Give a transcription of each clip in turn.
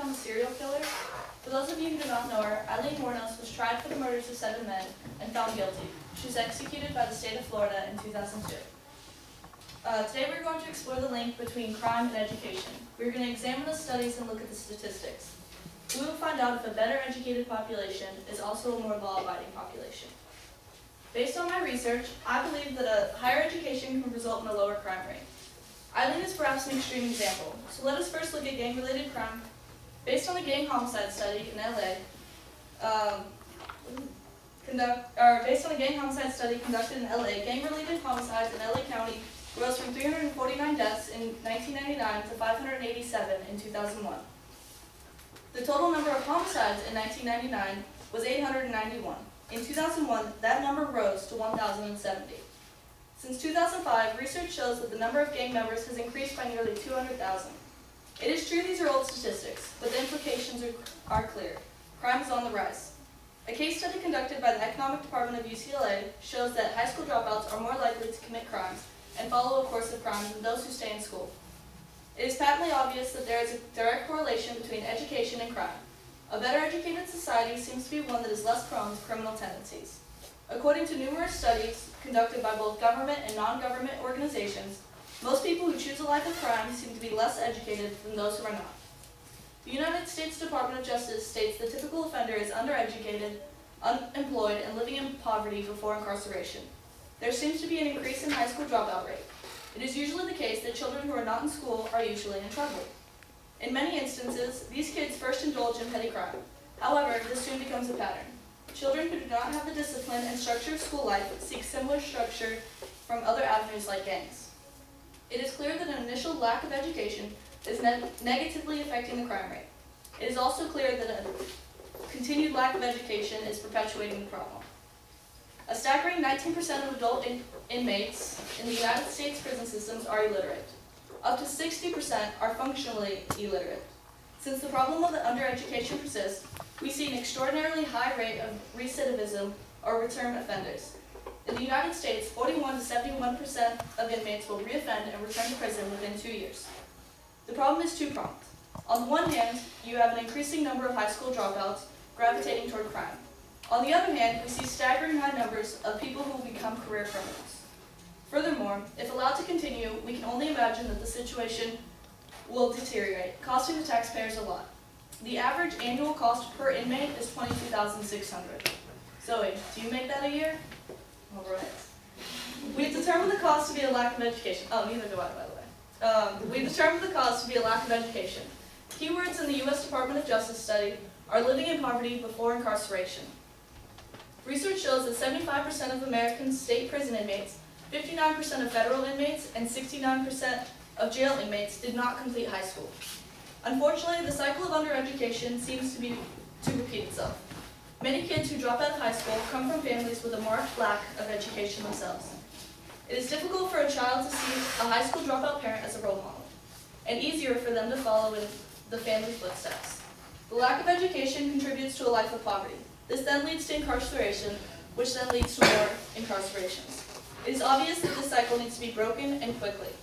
become a serial killer? For those of you who do not know her, Eileen Wuornos was tried for the murders of 7 men and found guilty. She was executed by the state of Florida in 2002. Today we're going to explore the link between crime and education. We're going to examine the studies and look at the statistics. We will find out if a better educated population is also a more law-abiding population. Based on my research, I believe that a higher education can result in a lower crime rate. Eileen is perhaps an extreme example, so let us first look at gang-related crime. Based on a gang homicide study in LA, based on a gang homicide study conducted in LA, gang-related homicides in LA County rose from 349 deaths in 1999 to 587 in 2001. The total number of homicides in 1999 was 891. In 2001, that number rose to 1,070. Since 2005, research shows that the number of gang members has increased by nearly 200,000. It is true these are old statistics, but the implications are clear. Crime is on the rise. A case study conducted by the Economic Department of UCLA shows that high school dropouts are more likely to commit crimes and follow a course of crime than those who stay in school. It is patently obvious that there is a direct correlation between education and crime. A better educated society seems to be one that is less prone to criminal tendencies. According to numerous studies conducted by both government and non-government organizations, most people who choose a life of crime seem to be less educated than those who are not. The United States Department of Justice states the typical offender is undereducated, unemployed, and living in poverty before incarceration. There seems to be an increase in high school dropout rate. It is usually the case that children who are not in school are usually in trouble. In many instances, these kids first indulge in petty crime. However, this soon becomes a pattern. Children who do not have the discipline and structure of school life seek similar structure from other avenues like gangs. It is clear that an initial lack of education is negatively affecting the crime rate. It is also clear that a continued lack of education is perpetuating the problem. A staggering 19% of adult inmates in the United States prison systems are illiterate. Up to 60% are functionally illiterate. Since the problem of the undereducation persists, we see an extraordinarily high rate of recidivism or return offenders. In the United States, 41 to 71% of inmates will reoffend and return to prison within 2 years. The problem is two-pronged. On the one hand, you have an increasing number of high school dropouts gravitating toward crime. On the other hand, we see staggering high numbers of people who will become career criminals. Furthermore, if allowed to continue, we can only imagine that the situation will deteriorate, costing the taxpayers a lot. The average annual cost per inmate is $22,600. Zoe, do you make that a year? All right. We've determined the cost to be a lack of education. Oh, neither do I, by the way. We've determined the cause to be a lack of education. Keywords in the U.S. Department of Justice study are living in poverty before incarceration. Research shows that 75% of American state prison inmates, 59% of federal inmates, and 69% of jail inmates did not complete high school. Unfortunately, the cycle of undereducation seems to repeat itself. Many kids who drop out of high school come from families with a marked lack of education themselves. It is difficult for a child to see a high school dropout parent as a role model, and easier for them to follow in the family's footsteps. The lack of education contributes to a life of poverty. This then leads to incarceration, which then leads to more incarcerations. It is obvious that this cycle needs to be broken and quickly.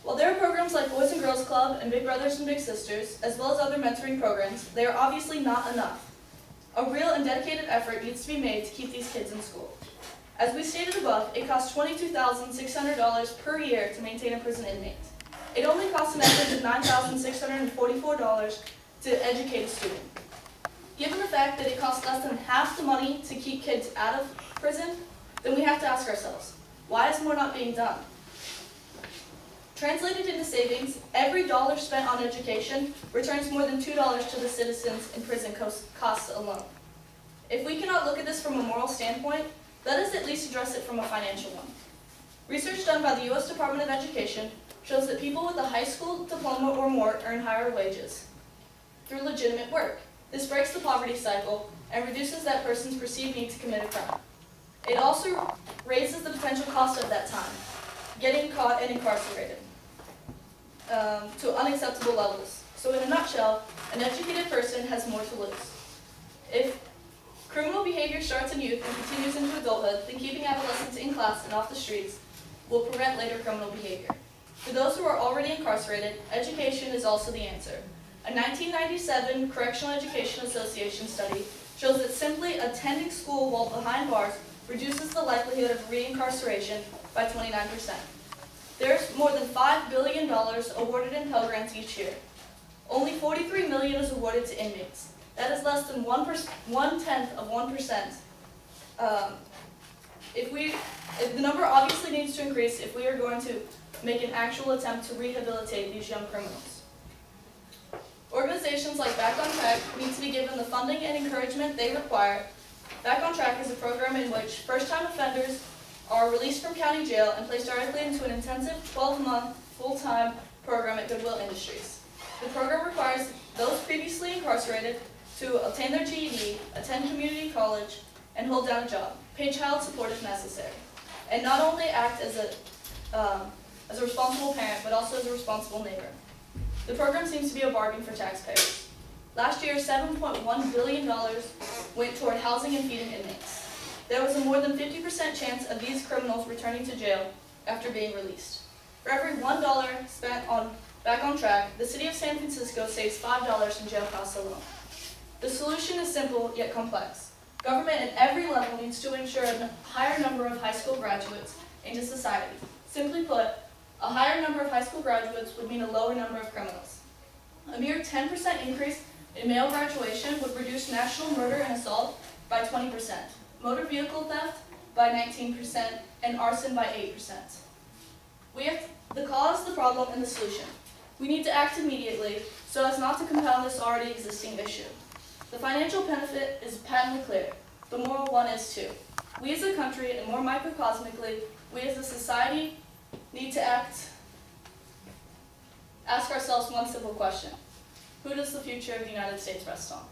While there are programs like Boys and Girls Club and Big Brothers and Big Sisters, as well as other mentoring programs, they are obviously not enough. A real and dedicated effort needs to be made to keep these kids in school. As we stated above, it costs $22,600 per year to maintain a prison inmate. It only costs an average of $9,644 to educate a student. Given the fact that it costs less than half the money to keep kids out of prison, then we have to ask ourselves, why is more not being done? Translated into savings, every dollar spent on education returns more than $2 to the citizens in prison costs alone. If we cannot look at this from a moral standpoint, let us at least address it from a financial one. Research done by the U.S. Department of Education shows that people with a high school diploma or more earn higher wages through legitimate work. This breaks the poverty cycle and reduces that person's perceived need to commit a crime. It also raises the potential cost of that time, getting caught and incarcerated, to unacceptable levels. So in a nutshell, an educated person has more to lose. If criminal behavior starts in youth and continues into adulthood, then keeping adolescents in class and off the streets will prevent later criminal behavior. For those who are already incarcerated, education is also the answer. A 1997 Correctional Education Association study shows that simply attending school while behind bars reduces the likelihood of reincarceration by 29%. There's more than $5 billion awarded in Pell Grants each year. Only $43 million is awarded to inmates. That is less than 1/10 of 1%. The number obviously needs to increase if we are going to make an actual attempt to rehabilitate these young criminals. Organizations like Back on Track need to be given the funding and encouragement they require. Back on Track is a program in which first-time offenders are released from county jail and placed directly into an intensive 12-month full-time program at Goodwill Industries. The program requires those previously incarcerated to obtain their GED, attend community college, and hold down a job, pay child support if necessary, and not only act as a responsible parent, but also as a responsible neighbor. The program seems to be a bargain for taxpayers. Last year, $7.1 billion went toward housing and feeding inmates. There was a more than 50% chance of these criminals returning to jail after being released. For every $1 spent on Back on Track, the city of San Francisco saves $5 in jail costs alone. The solution is simple yet complex. Government at every level needs to ensure a higher number of high school graduates into society. Simply put, a higher number of high school graduates would mean a lower number of criminals. A mere 10% increase in male graduation would reduce national murder and assault by 20%, motor vehicle theft by 19%, and arson by 8%. We have the cause, the problem, and the solution. We need to act immediately so as not to compound this already existing issue. The financial benefit is patently clear. The moral one is too. We as a country, and more microcosmically, we as a society, need to ask ourselves one simple question. Who does the future of the United States rest on?